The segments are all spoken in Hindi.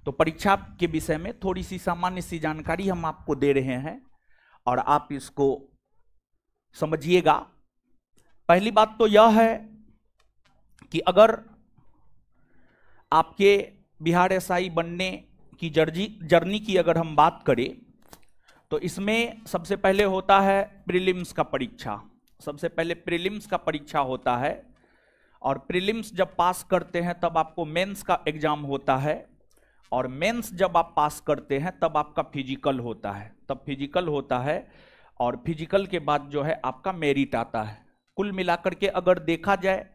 तो परीक्षा के विषय में थोड़ी सी सामान्य सी जानकारी हम आपको दे रहे हैं और आप इसको समझिएगा। पहली बात तो यह है कि अगर आपके बिहार एसआई बनने की जर्नी की अगर हम बात करें तो इसमें सबसे पहले होता है प्रीलिम्स का परीक्षा। सबसे पहले प्रीलिम्स का परीक्षा होता है और प्रीलिम्स जब पास करते हैं तब आपको मेंस का एग्जाम होता है और मेंस जब आप पास करते हैं तब आपका फिजिकल होता है। तब फिजिकल होता है और फिजिकल के बाद जो है आपका मेरिट आता है। कुल मिलाकर के अगर देखा जाए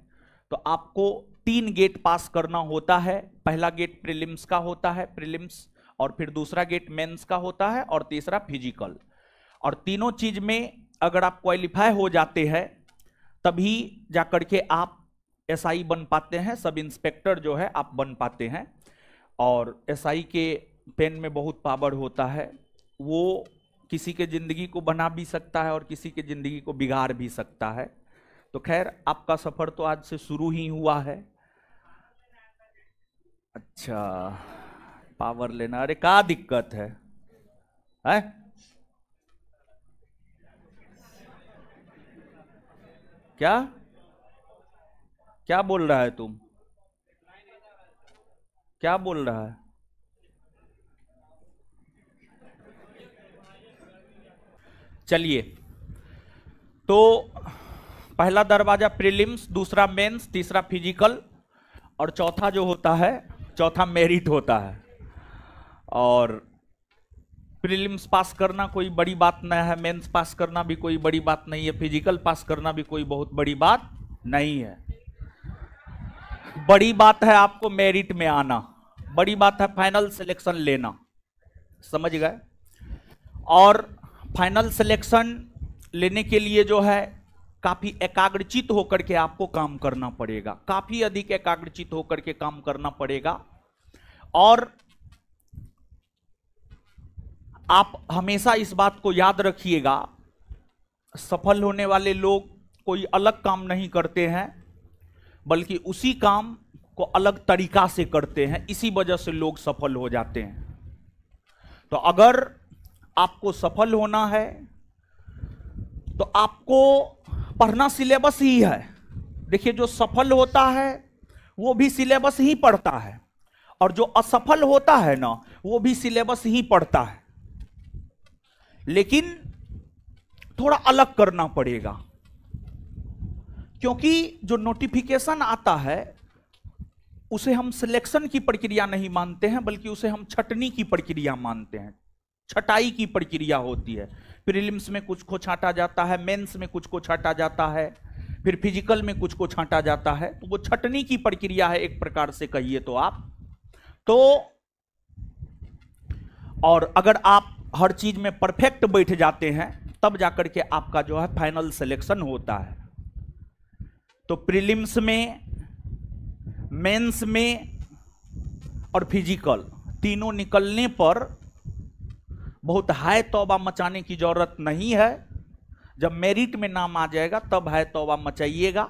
तो आपको 3 गेट पास करना होता है। पहला गेट प्रीलिम्स का होता है, प्रीलिम्स, और फिर दूसरा गेट मेंस का होता है और तीसरा फिजिकल। और तीनों चीज में अगर आप क्वालिफाई हो जाते हैं तभी जाकर के आप एसआई बन पाते हैं, सब इंस्पेक्टर जो है आप बन पाते हैं। और एसआई के पेन में बहुत पावर होता है, वो किसी के जिंदगी को बना भी सकता है और किसी के जिंदगी को बिगाड़ भी सकता है। तो खैर आपका सफर तो आज से शुरू ही हुआ है। अच्छा, पावर लेना, अरे क्या दिक्कत है? क्या क्या बोल रहा है तुम? क्या बोल रहा है? चलिए, तो पहला दरवाजा प्रीलिम्स, दूसरा मेंस, तीसरा फिजिकल और चौथा जो होता है, चौथा मेरिट होता है। और प्रीलिम्स पास करना कोई बड़ी बात नहीं है, मेंस पास करना भी कोई बड़ी बात नहीं है, फिजिकल पास करना भी कोई बहुत बड़ी बात नहीं है। बड़ी बात है आपको मेरिट में आना, बड़ी बात है फाइनल सिलेक्शन लेना, समझ गए? और फाइनल सिलेक्शन लेने के लिए जो है काफी एकाग्रचित होकर के आपको काम करना पड़ेगा, काफी अधिक एकाग्रचित होकर के काम करना पड़ेगा। और आप हमेशा इस बात को याद रखिएगा, सफल होने वाले लोग कोई अलग काम नहीं करते हैं बल्कि उसी काम को अलग तरीका से करते हैं, इसी वजह से लोग सफल हो जाते हैं। तो अगर आपको सफल होना है तो आपको पढ़ना सिलेबस ही है। देखिए, जो सफल होता है वो भी सिलेबस ही पढ़ता है और जो असफल होता है ना वो भी सिलेबस ही पढ़ता है, लेकिन थोड़ा अलग करना पड़ेगा। क्योंकि जो नोटिफिकेशन आता है उसे हम सिलेक्शन की प्रक्रिया नहीं मानते हैं बल्कि उसे हम छटनी की प्रक्रिया मानते हैं, छटाई की प्रक्रिया होती है। प्रीलिम्स में कुछ को छांटा जाता है, मेंस में कुछ को छांटा जाता है, फिर फिजिकल में कुछ को छांटा जाता है। तो वो छटनी की प्रक्रिया है एक प्रकार से कहिए तो आप। तो और अगर आप हर चीज में परफेक्ट बैठ जाते हैं तब जाकर के आपका जो है फाइनल सिलेक्शन होता है। तो प्रीलिम्स में, मेंस में और फिजिकल तीनों निकलने पर बहुत हाय तौबा मचाने की जरूरत नहीं है। जब मेरिट में नाम आ जाएगा तब हाय तौबा मचाइएगा,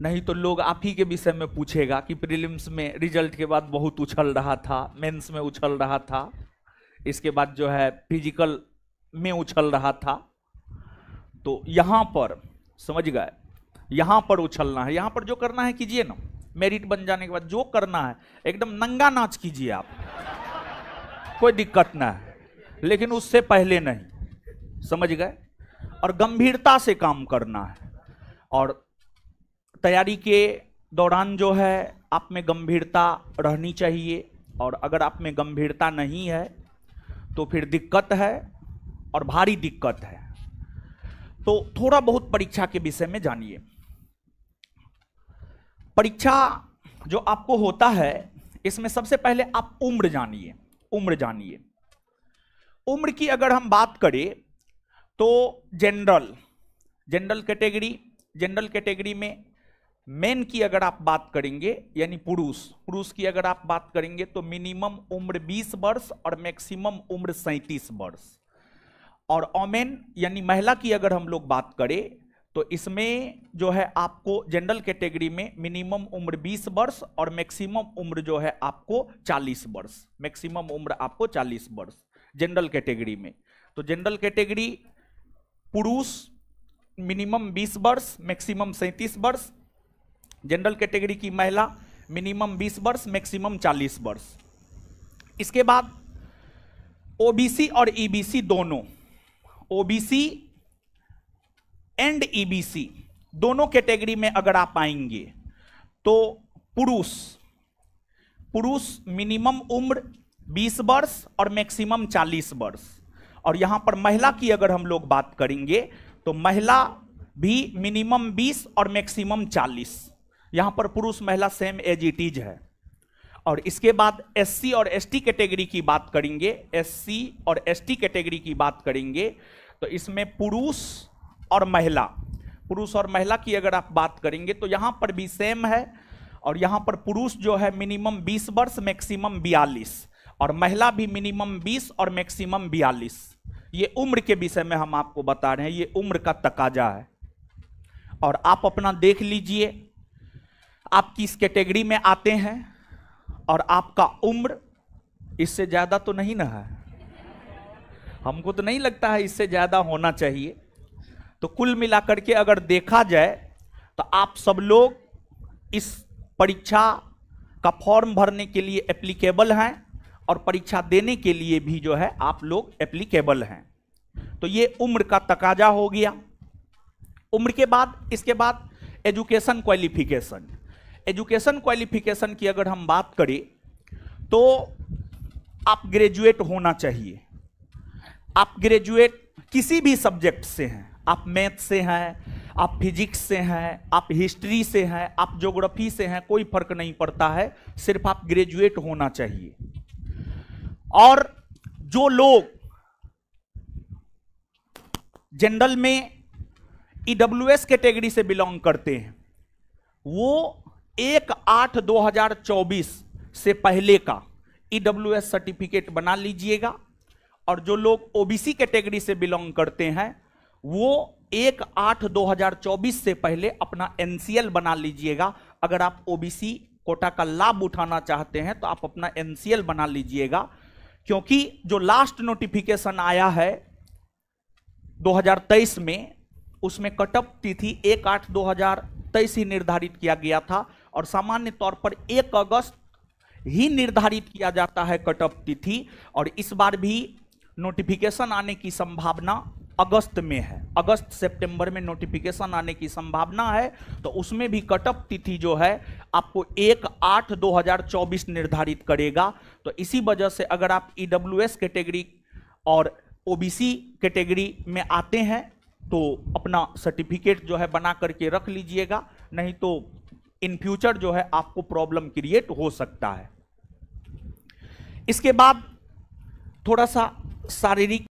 नहीं तो लोग आप ही के विषय में पूछेगा कि प्रीलिम्स में रिजल्ट के बाद बहुत उछल रहा था, मेंस में उछल रहा था, इसके बाद जो है फिजिकल में उछल रहा था। तो यहां पर समझ गए, यहां पर उछलना है, यहां पर जो करना है कीजिए ना। मेरिट बन जाने के बाद जो करना है एकदम नंगा नाच कीजिए आप, कोई दिक्कत ना है, लेकिन उससे पहले नहीं, समझ गए? और गंभीरता से काम करना है। और तैयारी के दौरान जो है आप में गंभीरता रहनी चाहिए, और अगर आप में गंभीरता नहीं है तो फिर दिक्कत है और भारी दिक्कत है। तो थोड़ा बहुत परीक्षा के विषय में जानिए। परीक्षा जो आपको होता है इसमें सबसे पहले आप उम्र जानिए, उम्र जानिए। उम्र की अगर हम बात करें तो जनरल कैटेगरी में मेन की अगर आप बात करेंगे यानी पुरुष की अगर आप बात करेंगे तो मिनिमम उम्र 20 वर्ष और मैक्सिमम उम्र 37 वर्ष। और ओमेन यानी महिला की अगर हम लोग बात करें तो इसमें जो है आपको जनरल कैटेगरी में मिनिमम उम्र 20 वर्ष और मैक्सिमम उम्र जो है आपको 40 वर्ष, मैक्सिमम उम्र आपको 40 वर्ष जनरल कैटेगरी में। तो जनरल कैटेगरी पुरुष मिनिमम 20 वर्ष मैक्सिमम 37 वर्ष, जनरल कैटेगरी की महिला मिनिमम 20 वर्ष मैक्सिमम 40 वर्ष। इसके बाद ओबीसी और ईबीसी दोनों, ओबीसी एंड ईबीसी दोनों कैटेगरी में अगर आप आएंगे तो पुरुष मिनिमम उम्र 20 वर्ष और मैक्सिमम 40 वर्ष, और यहां पर महिला की अगर हम लोग बात करेंगे तो महिला भी मिनिमम 20 और मैक्सिमम 40, यहां पर पुरुष महिला सेम एज इट इज है। और इसके बाद एससी और एसटी कैटेगरी की बात करेंगे, एससी और एसटी कैटेगरी की बात करेंगे तो इसमें पुरुष और महिला की अगर आप बात करेंगे तो यहां पर भी सेम है, और यहां पर पुरुष जो है मिनिमम 20 वर्ष मैक्सिमम 42 और महिला भी मिनिमम 20 और मैक्सिमम 42। ये उम्र के विषय में हम आपको बता रहे हैं, ये उम्र का तकाजा है। और आप अपना देख लीजिए, आप किस कैटेगरी में आते हैं और आपका उम्र इससे ज्यादा तो नहीं ना है, हमको तो नहीं लगता है इससे ज्यादा होना चाहिए। तो कुल मिलाकर के अगर देखा जाए तो आप सब लोग इस परीक्षा का फॉर्म भरने के लिए एप्लीकेबल हैं और परीक्षा देने के लिए भी जो है आप लोग एप्लीकेबल हैं। तो ये उम्र का तकाजा हो गया। उम्र के बाद इसके बाद एजुकेशन क्वालिफिकेशन, एजुकेशन क्वालिफिकेशन की अगर हम बात करें तो आप ग्रेजुएट होना चाहिए। आप ग्रेजुएट किसी भी सब्जेक्ट से हैं, आप मैथ से हैं, आप फिजिक्स से हैं, आप हिस्ट्री से हैं, आप ज्योग्राफी से हैं, कोई फर्क नहीं पड़ता है, सिर्फ आप ग्रेजुएट होना चाहिए। और जो लोग जनरल में ईडब्ल्यूएस कैटेगरी से बिलोंग करते हैं वो 1/8/2024 से पहले का ईडब्ल्यूएस सर्टिफिकेट बना लीजिएगा, और जो लोग ओबीसी कैटेगरी से बिलोंग करते हैं वो 1/8/2024 से पहले अपना एनसीएल बना लीजिएगा। अगर आप ओबीसी कोटा का लाभ उठाना चाहते हैं तो आप अपना एनसीएल बना लीजिएगा, क्योंकि जो लास्ट नोटिफिकेशन आया है 2023 में उसमें कटअप तिथि 1/8/2023 ही निर्धारित किया गया था, और सामान्य तौर पर 1 अगस्त ही निर्धारित किया जाता है कटअप तिथि, और इस बार भी नोटिफिकेशन आने की संभावना अगस्त में है, अगस्त सितंबर में नोटिफिकेशन आने की संभावना है। तो उसमें भी कटअप तिथि जो है आपको 1/8/2024 निर्धारित करेगा। तो इसी वजह से अगर आप ईडब्ल्यूएस कैटेगरी और ओबीसी कैटेगरी में आते हैं तो अपना सर्टिफिकेट जो है बना करके रख लीजिएगा, नहीं तो इन फ्यूचर जो है आपको प्रॉब्लम क्रिएट हो सकता है। इसके बाद थोड़ा सा शारीरिक